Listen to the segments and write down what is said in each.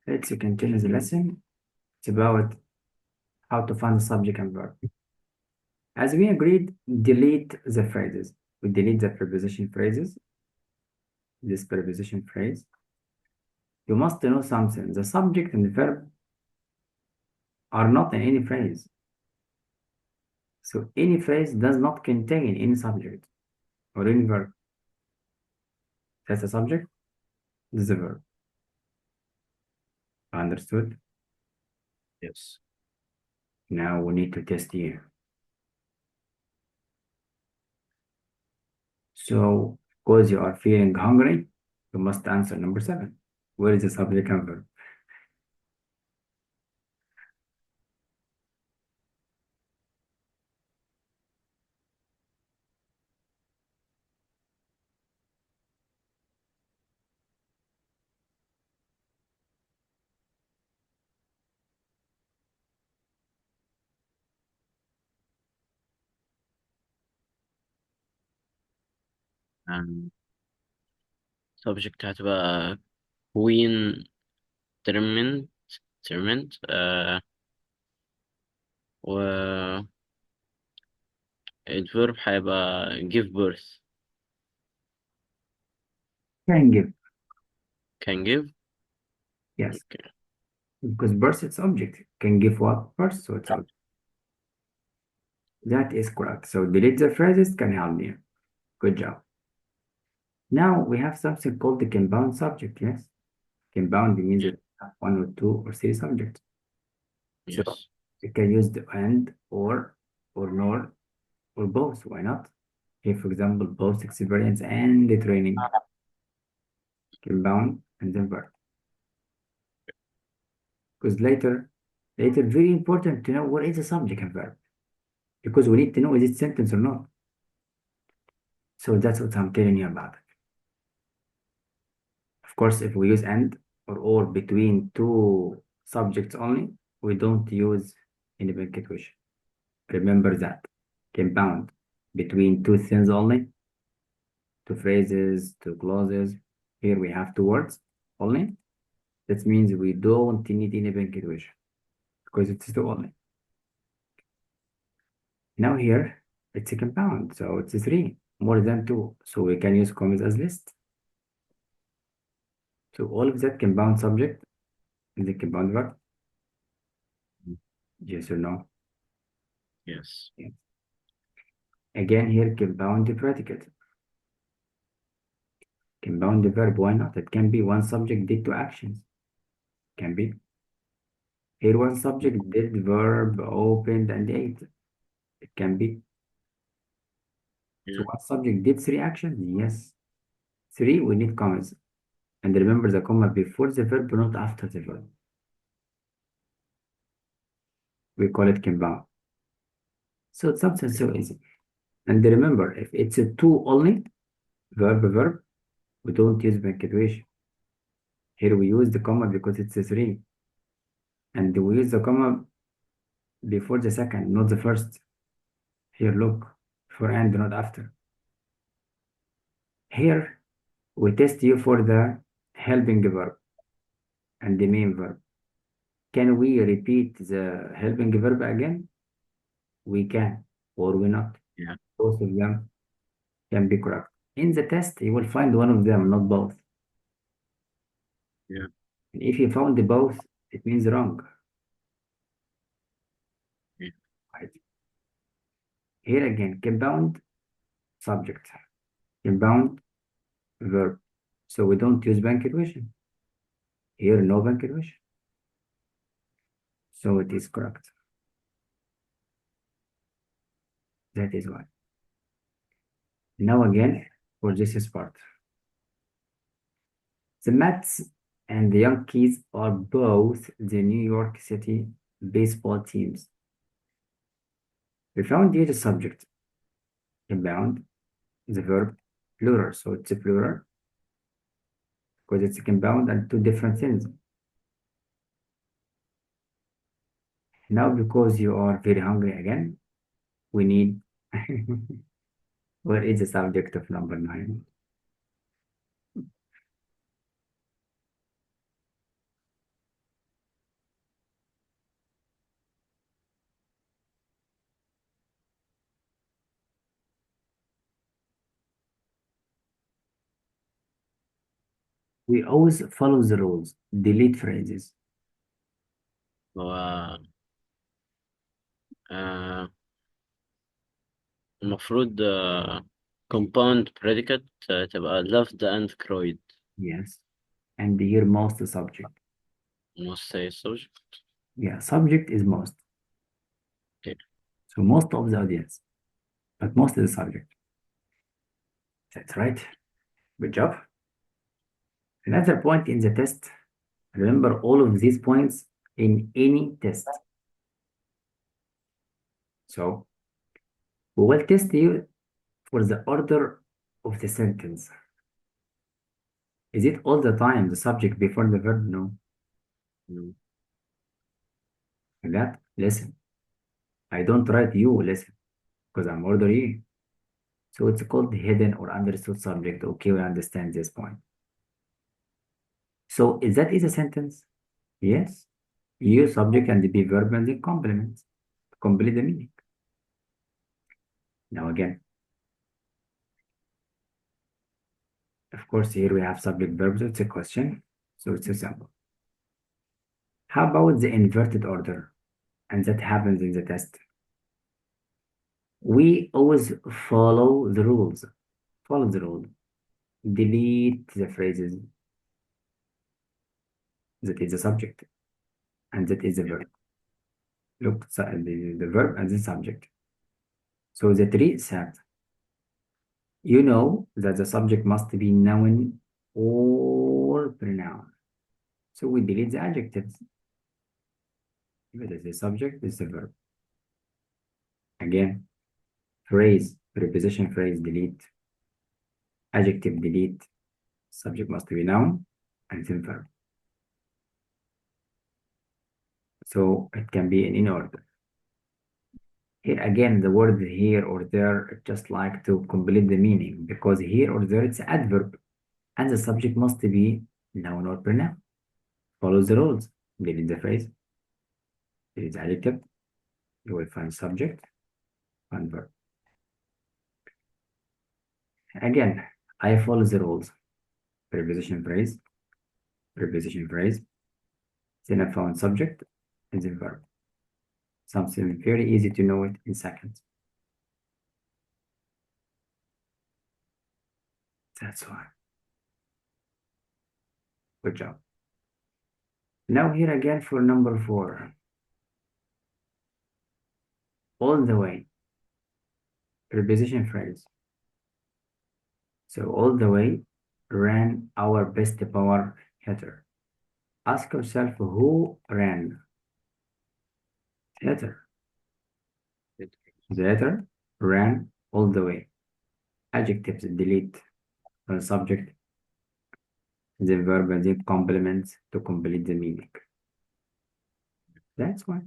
Let's continue the lesson. It's about how to find the subject and verb. As we agreed, delete the phrases. We delete the preposition phrases. This preposition phrase. You must know something. The subject and the verb are not in any phrase. So any phrase does not contain any subject or any verb. That's the subject. This is the verb. Understood? Yes. Now we need to test here. So, because you are feeling hungry, you must answer number 7. Where is the subject and verb? And subject هتبقى queen determined و الverb هيبقى give birth. Can give. Can give. Yes. Okay. Because birth it's object. Can give what? Birth, so it's object. That is correct. So delete the phrases can help me. Good job. Now we have something called the compound subject. Yes. Compound means Yeah. it have 1 or 2 or 3 subjects. So Yes. you can use the and or nor or both. Why not? Here, for example, both experience and the training. Compound and then verb. Because later, very important to know what is the subject and verb. Because we need to know is it sentence or not. So that's what I'm telling you about. Of course, if we use and or between 2 subjects only, we don't use any punctuation. Remember that. Compound between 2 things only, 2 phrases, 2 clauses. Here we have 2 words only. That means we don't need any punctuation because it's 2 only. Now here it's a compound, so it's 3, more than 2. So we can use commas as list. So all of that compound subject is the compound verb. Yes or no? Yes. Yes. Again here compound the predicate. Compound the verb, why not? It can be one subject did 2 actions. Can be. Here one subject did verb, opened, and ate. It can be. Yeah. So one subject did 3 actions? Yes. 3, we need commas. And remember the comma before the verb, not after the verb. We call it compound. So it's something so easy. And remember, if it's a 2 only, verb, we don't use punctuation. Here we use the comma because it's a 3. And we use the comma before the second, not the first. Here, look, for and, not after. Here, we test you for the helping verb and the main verb. Can we repeat the helping verb again? We can, or we not. Yeah. Both of them can be correct. In the test, you will find one of them, not both. Yeah. And if you found both, it means wrong. Yeah. Right. Here again, compound subject, compound verb. So we don't use punctuation. Here, no punctuation. So it is correct. That is why. Now again, for this part. The Mets and the Yankees are both the New York City baseball teams. We found here the subject, compound, the verb, plural. So it's a plural because it's a compound and 2 different things. Now, because you are very hungry again, we need where is the subject of number 9? We always follow the rules. Delete phrases. هو آه المفروض compound predicate تبقى loved and cried. Yes. And here most subject. Must say subject. Yeah, subject is most. Okay. So most of the audience, but most is the subject. That's right. Good job. Another point in the test. Remember all of these points in any test. So we will test you for the order of the sentence. Is it all the time the subject before the verb? No. Mm. Like that, listen. I don't write you, listen, because I'm ordering you. So it's called hidden or understood subject. Okay, we understand this point. So is that is a sentence? Yes. You subject and be verb and then complement. Complete the meaning. Now again, of course, here we have subject verb, so it's a question. So it's a sample. How about the inverted order? And that happens in the test. We always follow the rules. Follow the rule. Delete the phrases that is the subject and that is the verb. Look, so the verb and the subject. So the tree said, you know that the subject must be noun or pronoun. So we delete the adjectives. If it is the subject, it's the verb. Again, phrase, preposition phrase, delete. Adjective, delete. Subject must be noun and then verb. So it can be in any order. Here again, the word here or there, just like to complete the meaning, because here or there it's adverb and the subject must be noun or pronoun. Follow the rules. Delete the phrase. Delete the adjective. You will find subject and verb. Again, I follow the rules. Preposition phrase, then I found subject and then verb. Something very easy to know it in seconds. That's why. Good job. Now here again for number 4. All the way. Preposition phrase. So all the way ran our best power hitter. Ask yourself who ran. Hitter. The hitter ran all the way. Adjectives delete the subject, the verb and the complements to complete the meaning. That's why.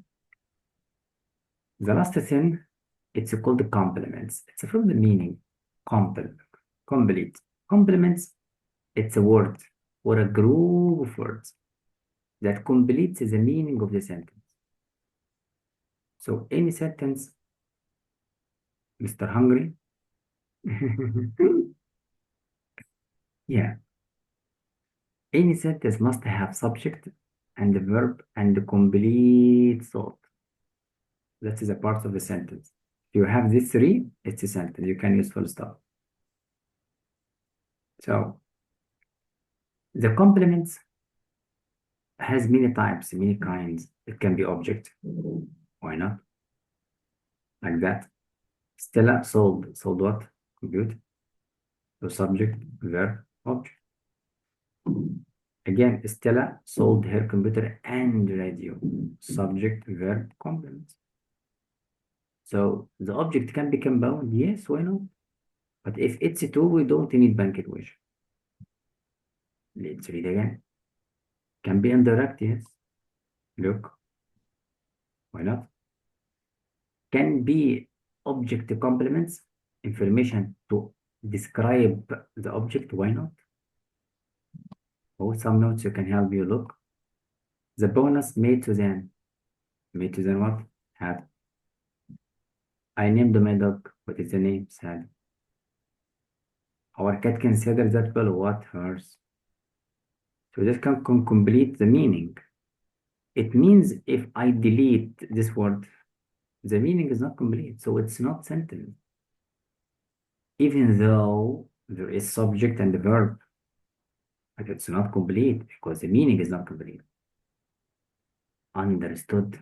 The last thing, it's called complements. It's from the meaning. Complete. Complements, it's a word or a group of words that completes the meaning of the sentence. So any sentence, Mr. Hungry, yeah, any sentence must have subject and the verb and the complete thought. That is a part of the sentence. If you have these 3, it's a sentence. You can use full stop. So the complements has many types, many kinds. It can be object. Why not? Like that. Stella sold. Sold what? Good. So subject, verb, object. Again, Stella sold her computer and radio. Subject, verb, complement. So the object can be compound. Yes, why not? But if it's 2, we don't need punctuation. Let's read again. Can be indirect, yes. Look. Why not? Can be object complements information to describe the object. Why not? Or some notes you can help you look. The bonus made to them. Made to them what? Had. I named my dog. What is the name? Sad. Our cat considers that well what hers. So this can complete the meaning. It means if I delete this word, the meaning is not complete, so it's not sentence. Even though there is subject and the verb, but it's not complete because the meaning is not complete. Understood?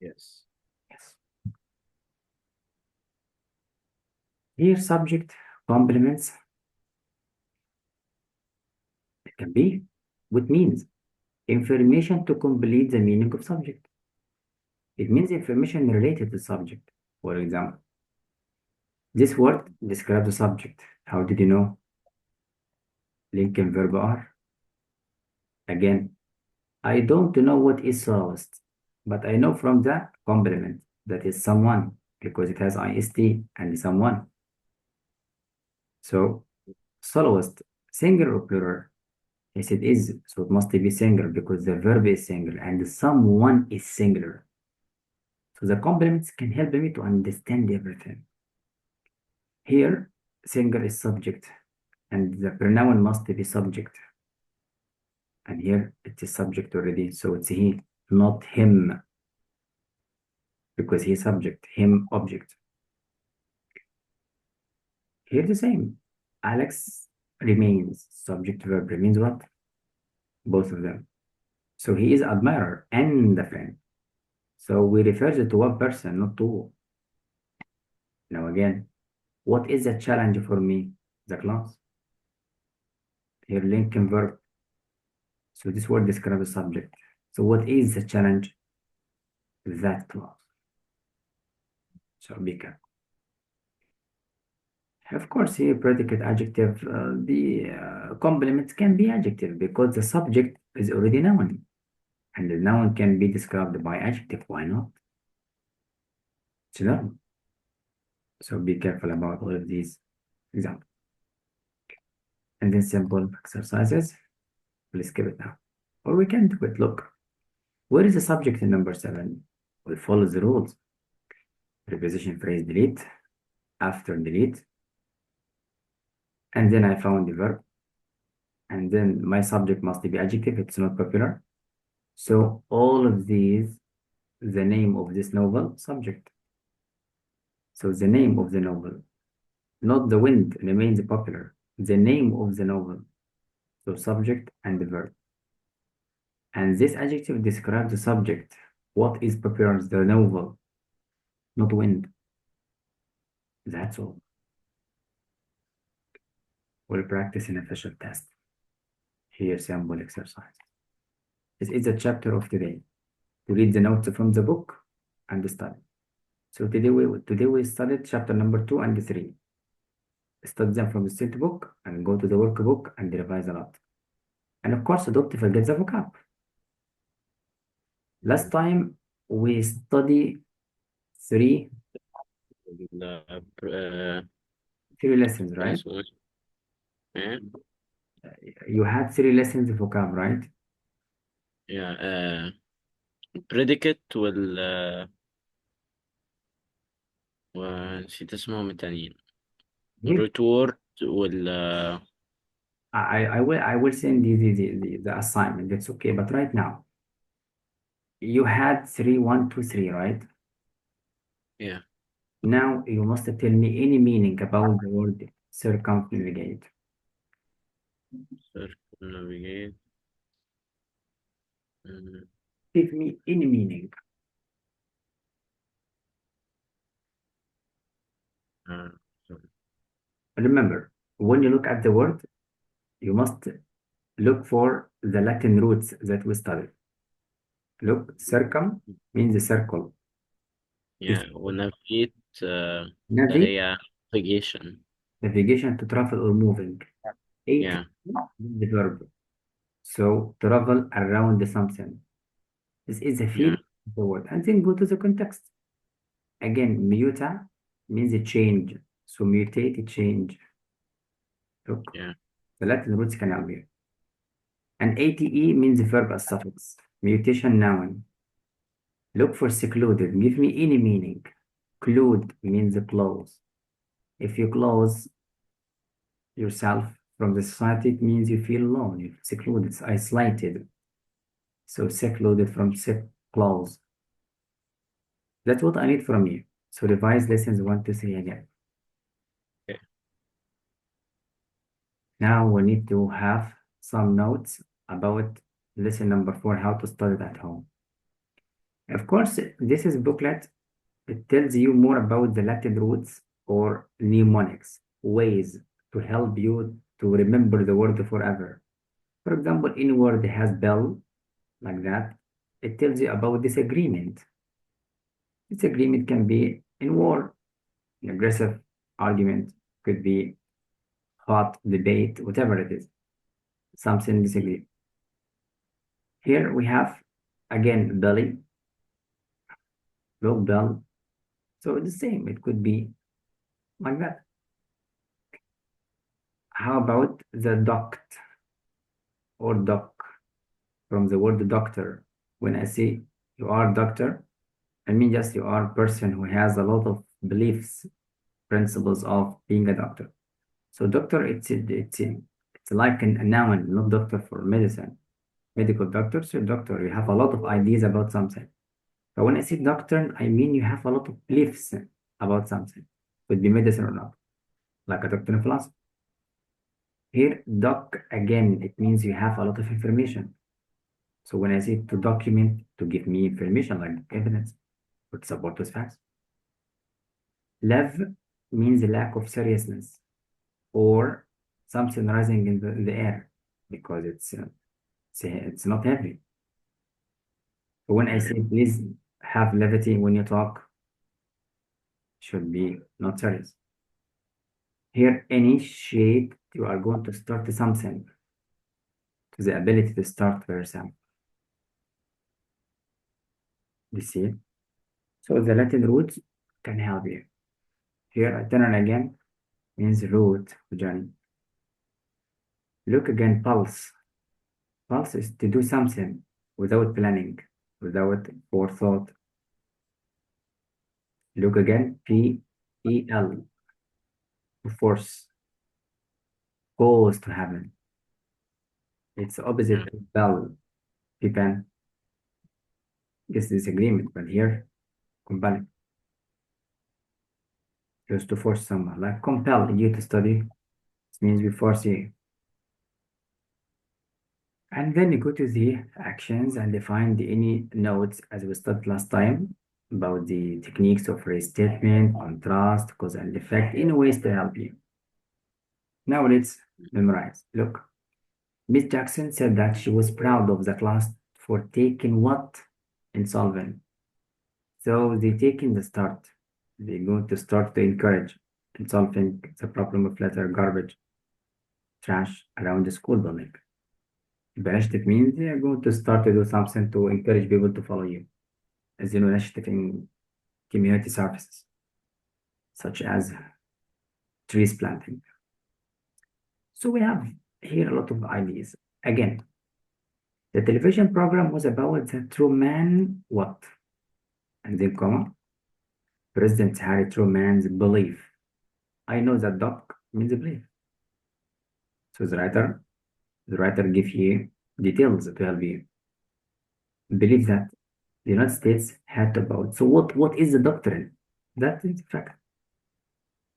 Yes. Yes. Here, subject complements. It can be with means information to complete the meaning of subject. It means information related to subject. For example, this word describes the subject. How did you know? Lincoln verb are. Again, I don't know what is soloist, but I know from the complement that is someone because it has ist and someone. So soloist, singular or plural? Yes, it is. So it must be singular because the verb is singular and someone is singular. So the complements can help me to understand everything. Here, singular is subject and the pronoun must be subject. And here it is subject already, so it's he, not him, because he subject, him object. Here the same. Alex remains, subject verb remains what? Both of them. So he is admirer and a friend. So we refer to one person, not two. Now again, what is the challenge for me? The class. Here Lincoln verb. So this word describes the subject. So what is the challenge? That clause. So be careful. Of course, here predicate adjective, the complements can be adjective because the subject is already noun. And the noun can be described by adjective. Why not? It's noun. So be careful about all of these examples. And then simple exercises. We'll skip it now. Or we can do it. Look, where is the subject in number 7? We follow the rules. Preposition phrase delete, after delete. And then I found the verb. And then my subject must be adjective. It's not popular. So all of these, the name of this novel, subject. So the name of the novel, not the wind remains popular. The name of the novel. So subject and the verb. And this adjective describes the subject. What is popular? The novel, not wind. That's all. We'll practice an official test. Here, sample exercise. This is the chapter of today. To read the notes from the book and study. So today we studied chapter number 2 and 3. Study them from the state book and go to the workbook and revise a lot. And of course, don't forget the vocab. Last time we study three lessons, right? Yeah. You had 3 lessons of vocab, right? Yeah. predicate ونسيت اسمهم التانيين. Here, retort I will send you the assignment. That's okay. But right now, you had 3, 1, 2, 3, right? yeah. Now you must tell me any meaning about the word circumnavigate. circumnavigate. Give me any meaning. Remember, when you look at the word, you must look for the Latin roots that we studied. Look, circum means a circle. yeah. ونavigate اللي Navigate, هي navigation. navigation to travel or moving. Yeah. The verb. So travel around something. This is the feel of the word. And then go to the context. Again, muta means a change. So mutate, change. Look, Yeah. the Latin roots can help you. And ate means verb as suffix. Mutation noun. Look for secluded. Give me any meaning. Clude means close. If you close yourself from the society, it means you feel alone, you feel secluded, it's isolated. So secluded from sick close. That's what I need from you. So revise lessons 1 to 3 again. Okay. Now we need to have some notes about lesson number 4, how to study at home. Of course, this is booklet. It tells you more about the Latin roots or mnemonics, ways to help you to remember the word forever. For example, any word has bell, like that. It tells you about disagreement. Disagreement can be in war, an aggressive argument, could be hot debate, whatever it is, something disagree. Here we have, again, belly, low bell. So the same, it could be like that. How about the duct or doc from the word doctor? When I say you are doctor, I mean just you are a person who has a lot of beliefs, principles of being a doctor. So doctor, it's like a noun, not doctor for medicine. Medical doctor, so doctor, you have a lot of ideas about something. But when I say doctor, I mean you have a lot of beliefs about something. Could be medicine or not, like a doctor in philosophy. Here, doc, again, it means you have a lot of information. So when I say to document, to give me information like evidence or to support those facts. Lev means lack of seriousness or something rising in the air because it's not heavy. So when I say please have levity when you talk, should be not serious. Here, initiate, you are going to start something, to the ability to start by yourself. You see? So the Latin roots can help you. Here, eternal again means root, Johnny. Look again, pulse. Pulse is to do something without planning, without forethought. Look again, P-E-L, to force, goes to heaven. It's opposite to bell, P-pen. This disagreement, but here, compelling. Just to force someone, like compel you to study. This means we force you. And then you go to the actions and define any notes as we studied last time about the techniques of restatement, contrast, cause and effect, any ways to help you. Now let's memorize. Look, Miss Jackson said that she was proud of the class for taking what in solving. So they taking the start. They're going to start to encourage in solving the problem of litter, garbage, trash around the school building. Initiative means they are going to start to do something to encourage people to follow you. As you know, initiative in community services, such as trees planting. So we have here a lot of ideas. Again, the television program was about the Truman what? And then comma, President Harry Truman's belief. I know that doc means belief. So the writer gives you details to help you believe that the United States had about. So what is the doctrine? That is fact.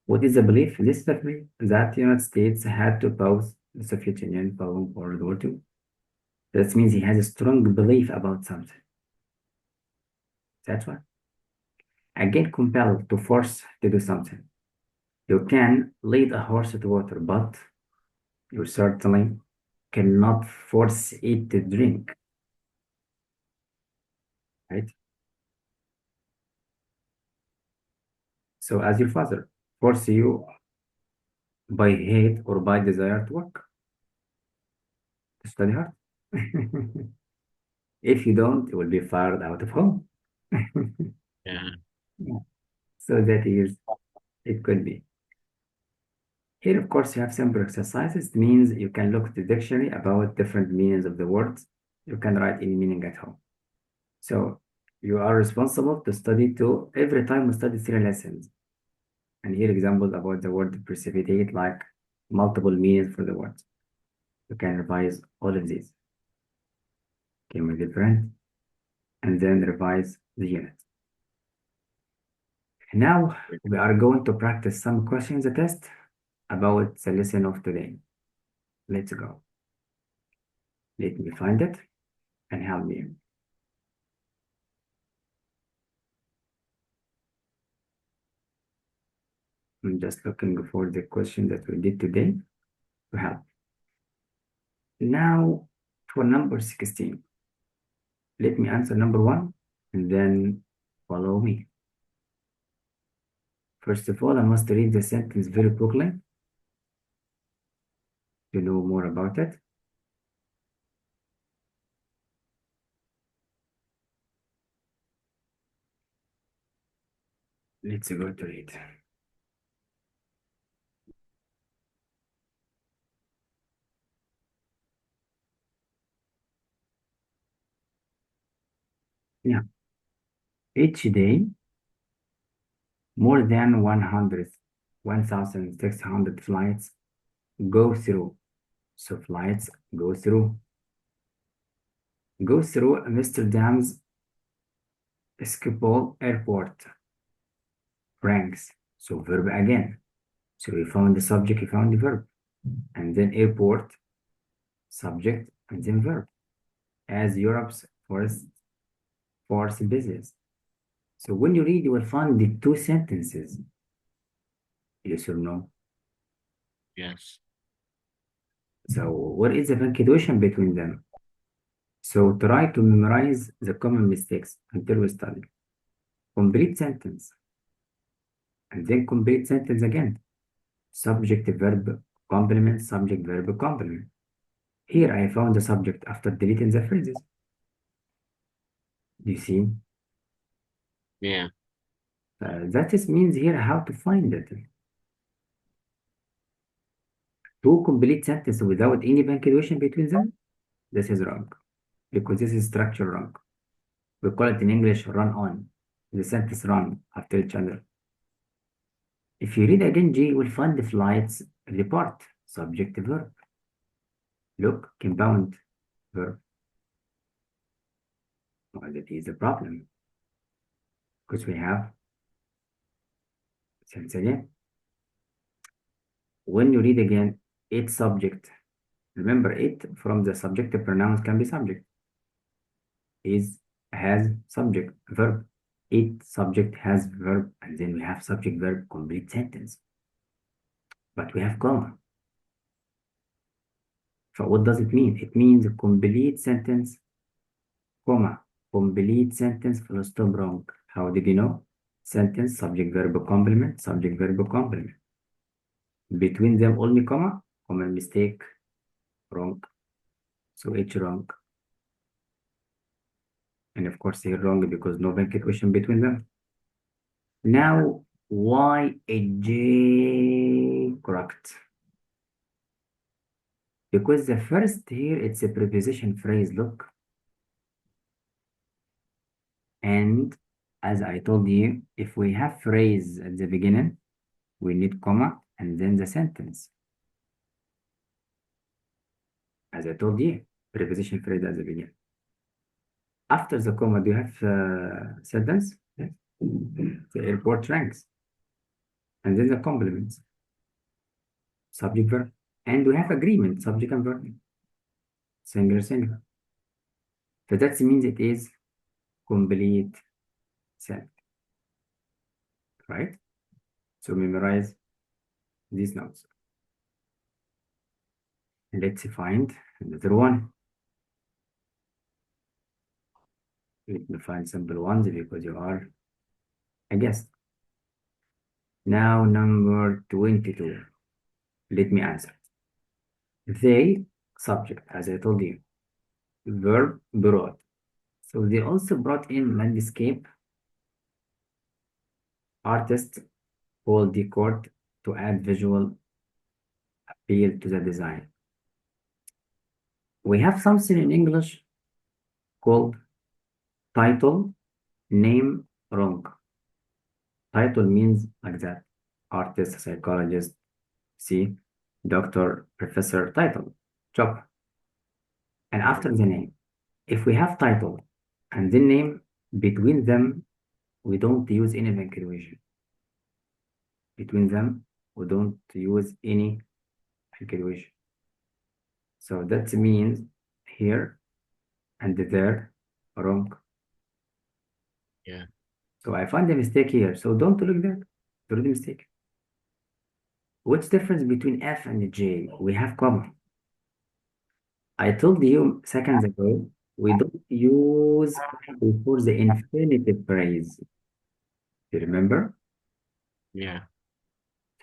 What is the belief? This is the belief that the United States had to oppose the Soviet Union following World War II. That means he has a strong belief about something. That's why. Again, compelled to force to do something. You can lead a horse to water, but you certainly cannot force it to drink. Right? So as your father force you by hate or by desire to work, to study hard. If you don't, you will be fired out of home. Yeah. Yeah. So that is, it could be. Here, of course, you have simple exercises. It means you can look at the dictionary about different meanings of the words. You can write any meaning at home. So you are responsible to study every time we study 3 lessons. And here examples about the word precipitate, like multiple meanings for the words. You can revise all of these. Okay, make it print, and then revise the unit. Now we are going to practice some questions test about the lesson of today. Let's go. Let me find it and help me. I'm just looking for the question that we did today to help. Now for number 16. Let me answer number 1 and then follow me. First of all, I must read the sentence very quickly to know more about it. Let's go to it. Yeah. Each day, more than 1,600 flights go through. So flights go through Amsterdam's Schiphol Airport. Franks. So verb again. So we found the subject, we found the verb. And then airport, subject, and then verb. As Europe's fourth business. So when you read, you will find the two sentences. Yes or no? Yes. So what is the punctuation between them? So try to memorize the common mistakes until we study. Complete sentence. And then complete sentence again. Subject, verb, complement, subject, verb, complement. Here I found the subject after deleting the phrases. You see? Yeah. That is means here how to find it. Two complete sentences without any punctuation between them, this is wrong. Because this is structure wrong. We call it in English run on. The sentence run after each other. If you read again G, you will find the flights depart, subject verb. Look, compound verb. Well, that is a problem. Because we have sentence again. When you read again, it subject. Remember, it from the subjective pronouns can be subject. Is, has, subject, verb. It, subject, has, verb, and then we have subject, verb, complete sentence. But we have comma. So what does it mean? It means a complete sentence, comma, complete sentence, full stop, wrong. How did you know? Sentence, subject, verb, complement, subject, verb, complement. Between them only comma, common mistake, wrong. So H wrong. And of course here wrong because no punctuation between them. Now, why a J correct? Because the first here, it's a preposition phrase, look. And as I told you, if we have phrase at the beginning, we need comma and then the sentence. As I told you, preposition phrase at the beginning. After the comma, do you have sentence? Yes. The airport ranks. And then the complements. Subject verb. And we have agreement, subject and verb. Singular, singular. So that means it is complete sentence. Right? So memorize these notes. Let's find another one. Let me find simple ones because you are a guest. Now number 22. Let me answer. They, subject, as I told you. Verb, brought. So they also brought in landscape artist Paul Decourt to add visual appeal to the design. We have something in English called title, name, wrong. Title means like that. Artist, psychologist, see? doctor, professor, title, job. And after the name, if we have title and the name, between them, we don't use any punctuation. Between them, we don't use any punctuation. So that means here and there, wrong. Yeah. So I find a mistake here. So don't look there. Do the mistake. What's the difference between F and J? We have comma. I told you seconds ago, we don't use before the infinitive phrase. You remember? Yeah.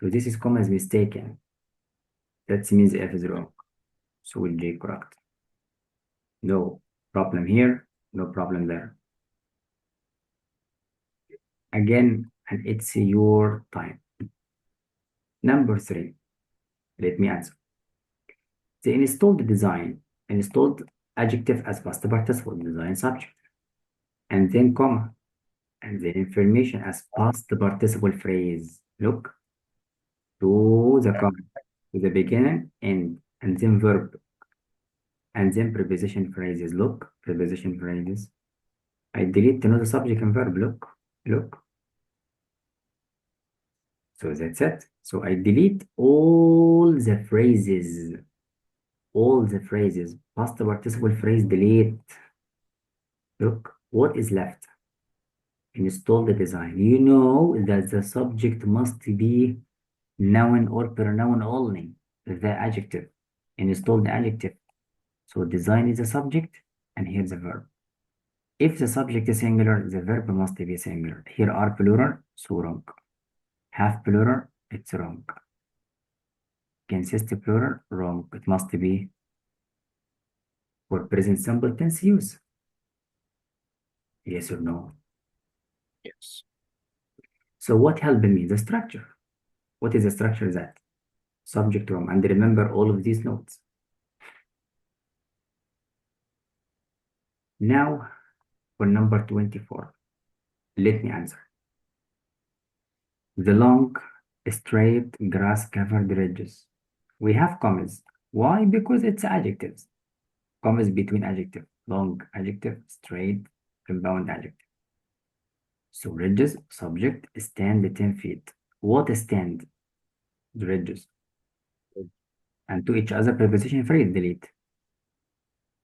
So this is comma is mistaken. That means F is wrong. So will J correct. No problem here, no problem there. Again, and it's your time. Number 3, let me answer. The installed design, installed adjective as past participle, design subject, and then comma, and then information as past participle phrase. Look to the comma, to the beginning, end, and then verb, and then preposition phrases. Look, preposition phrases. I delete to know the subject and verb. Look. So that's it. So I delete all the phrases, past participle phrase, delete. Look, what is left? Install the design. You know that the subject must be noun or pronoun only, the adjective. Install the adjective. So design is the subject, and here's the verb. If the subject is singular, the verb must be singular. Here are plural, so wrong. Have plural, it's wrong. Consist plural, wrong. It must be for present simple tense use. Yes or no? Yes. So what helped me? The structure. What is the structure that? Subject from, and remember all of these notes. Now for number 24. Let me answer. The long, straight, grass-covered ridges. We have commas. Why? Because it's adjectives. Commas between adjective. Long adjective, straight, compound adjective. So ridges, subject, stand 10 feet. What stand? The ridges. And to each other preposition phrase, delete.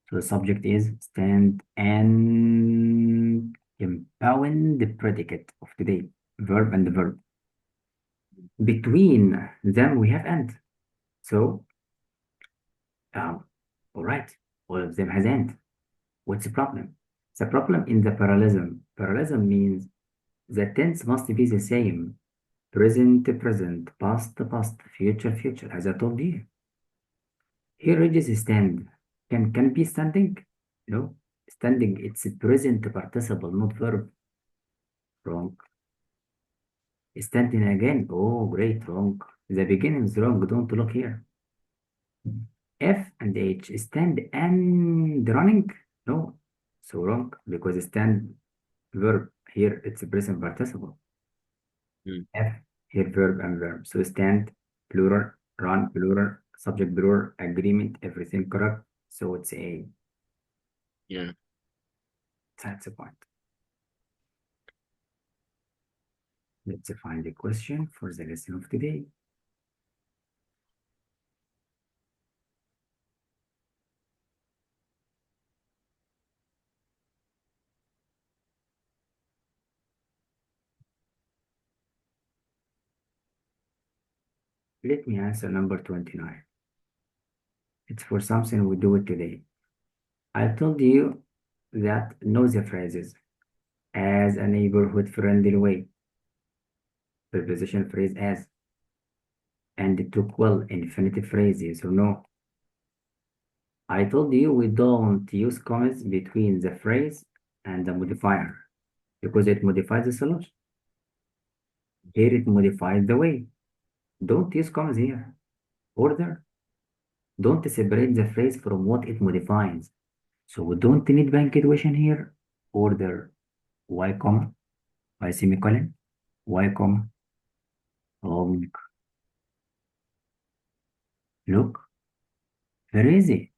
So the subject is stand and compound the predicate of today. Verb and the verb. Between them we have and. So, all right, all of them has and. What's the problem? The problem in the parallelism. Parallelism means the tense must be the same. Present, present, past, past, future, future, as I told you. Here ridges stand. Can be standing? No. Standing, it's a present participle, not verb. Wrong. Standing again. Oh, great, wrong. The beginning is wrong. Don't look here. F and H, stand and running? No. So wrong, because stand verb. Here it's a present participle. F, here verb and verb. So stand, plural, run, plural, subject, plural, agreement, everything correct. So it's A. Yeah. That's the point. Let's find the question for the lesson of today. Let me answer number 29. It's for something we do it today. I told you that know the phrases as a neighborhood friendly way. Preposition phrase as. And it took well infinitive phrase, yes or no? I told you we don't use commas between the phrase and the modifier because it modifies the solution. Here it modifies the way. Don't use commas here. Order. Don't separate the phrase from what it modifies. So we don't need punctuation here. Order. Y comma. Y semicolon. Y comma. Long. Look, very easy.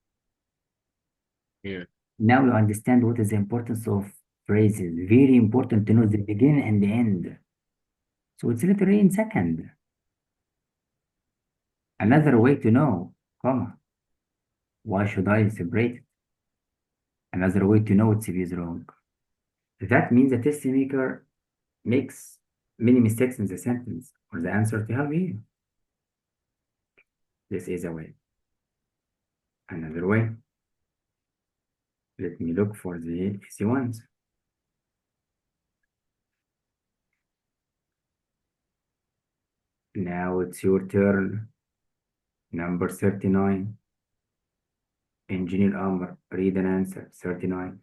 Yeah. Now you understand what is the importance of phrases. Very important to know the beginning and the end. So it's literally in second. Another way to know, comma. Why should I separate it? Another way to know it's is wrong. That means the test maker makes many mistakes in the sentence or the answer to help you. This is a way. Another way. Let me look for the easy ones. Now it's your turn. Number 39. Engineer Amr, read an answer. 39.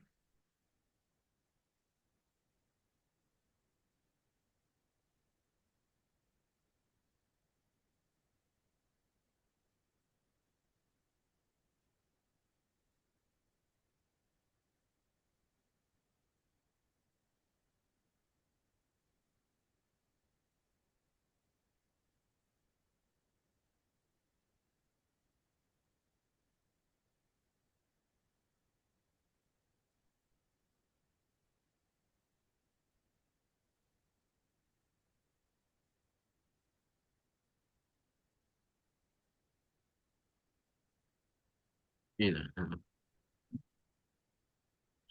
ايه ده؟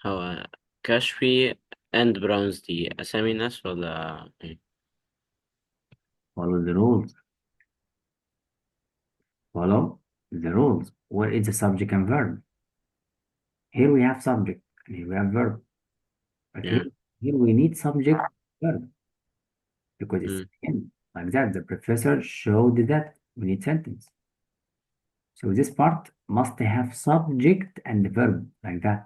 هو كشفي اند براونز دي اسامي ناس ولا ايه؟ Follow the rules. Follow the rules. Where is the subject and verb? Here we have subject and here we have verb. But Yeah. here we need subject verb because it's Mm. him. Like that, the professor showed that we need sentence. So this part must have subject and verb like that.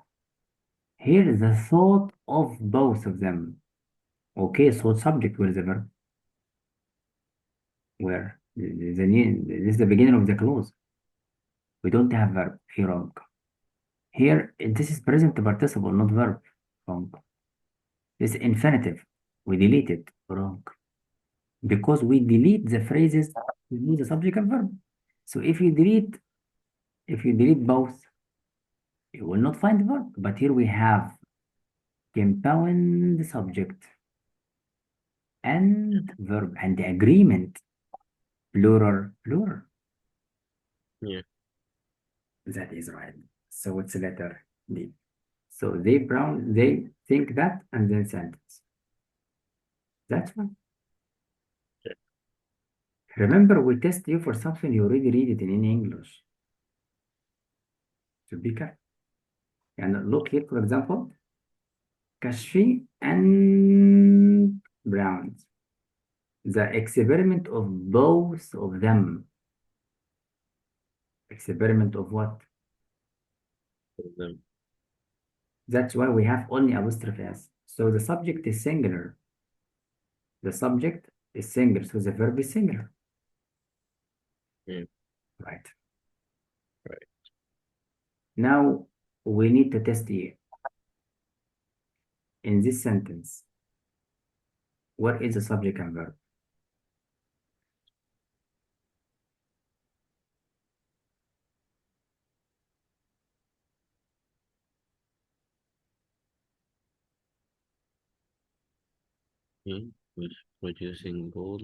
Here is the thought of both of them. Okay, so subject, where is the verb? Where? This is the beginning of the clause. We don't have verb. Here wrong. Here, this is present participle, not verb. Wrong. This is infinitive. We delete it. Wrong. Because we delete the phrases, we need the subject and verb. So if you delete both, you will not find the verb. But here we have compound subject and verb and the agreement, plural, plural. Yeah. That is right. So it's letter D. So they think that and then sentence. That's one. Remember, we test you for something you already read it in English. So be careful. And look here, for example, Kashfi and Brown. The experiment of both of them. Experiment of what? them. That's why we have only apostrophe S. So the subject is singular. The subject is singular, so the verb is singular. Yeah. Right. Right. Now we need to test here. In this sentence, what is the subject and verb? Yeah. With producing gold.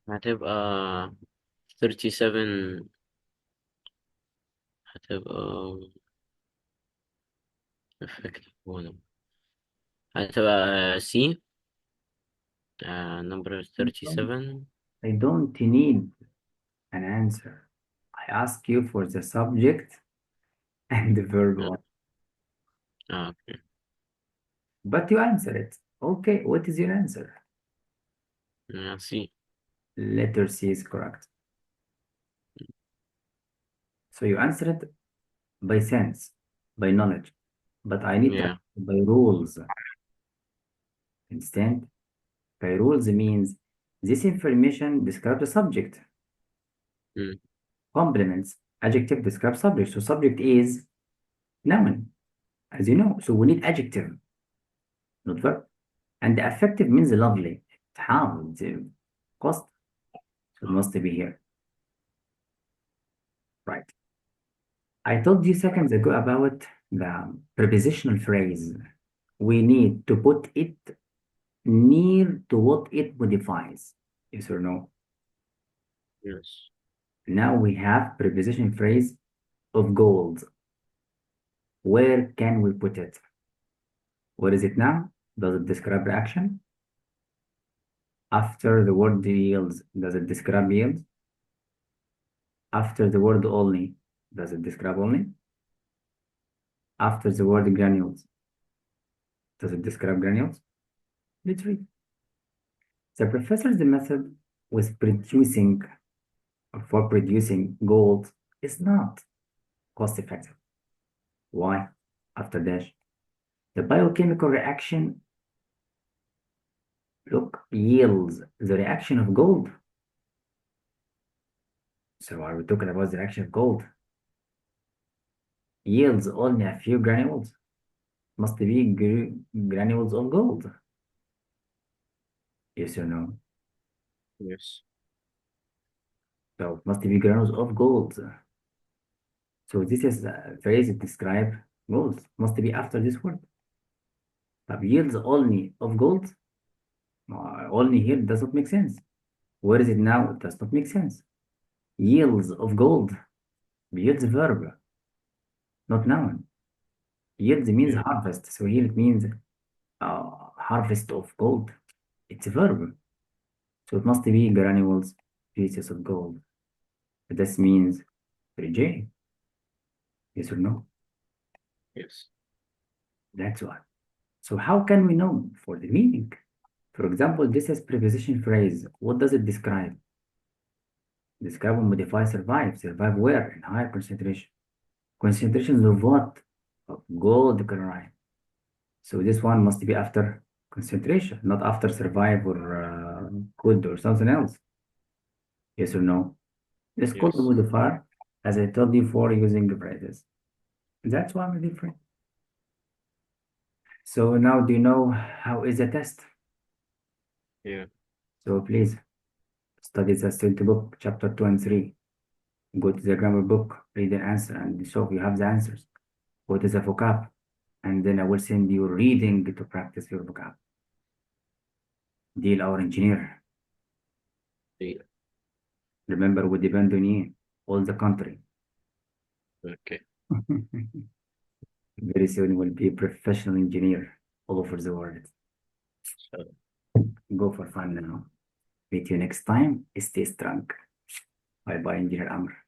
هتبقى 37. هتبقى effective one. هتبقى C. Number 37. I don't need an answer. I ask you for the subject and the verb Yeah. one. Okay. But you answer it. Okay, what is your answer? Yeah, C. Letter C is correct. So you answered by sense, by knowledge, but I need to Yeah. answer by rules. Understand? By rules means this information describes the subject. Mm. Complements, adjective describes subject. So subject is noun, as you know. So we need adjective, not verb. And the affective means lovely. How? The cost. So it must be here. Right. I told you seconds ago about the prepositional phrase. We need to put it near to what it modifies. Yes or no? Yes. Now we have preposition phrase of gold. Where can we put it? What is it now? Does it describe the action? After the word yields, does it describe yields? After the word only, does it describe only? After the word granules, does it describe granules? Let's read. The professor's method with producing or for producing gold is not cost effective. Why? After dash. The biochemical reaction, look, yields the reaction of gold. So are we talking about the reaction of gold? Yields only a few granules. Must be granules of gold. Yes or no? Yes. So must be granules of gold. So this is a phrase that describe gold. Must be after this word. But yields only of gold. Only here does not make sense. Where is it now? It does not make sense. Yields of gold. Yields verb, not noun. Yields means Yeah. harvest. So here it means harvest of gold. It's a verb. So it must be granules, pieces of gold. This means J. Yes or no? Yes. That's why. So how can we know for the meaning? For example, this is preposition phrase. What does it describe? Describe and modify survive. Survive where? In higher concentration. Concentrations of what? Of gold chloride. So this one must be after concentration, not after survive or could or something else. Yes or no? This called Yes. modifier, as I told you for using phrases. That's why I'm different. So now do you know how is the test? Yeah. So please study the student book, chapter 2 and 3. Go to the grammar book, read the answer, and show you have the answers. Go to the vocab, and then I will send you reading to practice your vocab. Deal our engineer. Yeah. Remember, we depend on you, all the country. Okay. Very soon we'll be professional engineer all over the world. So. Go for fun now. Meet you next time. Stay strong. Bye bye, Engineer Amr.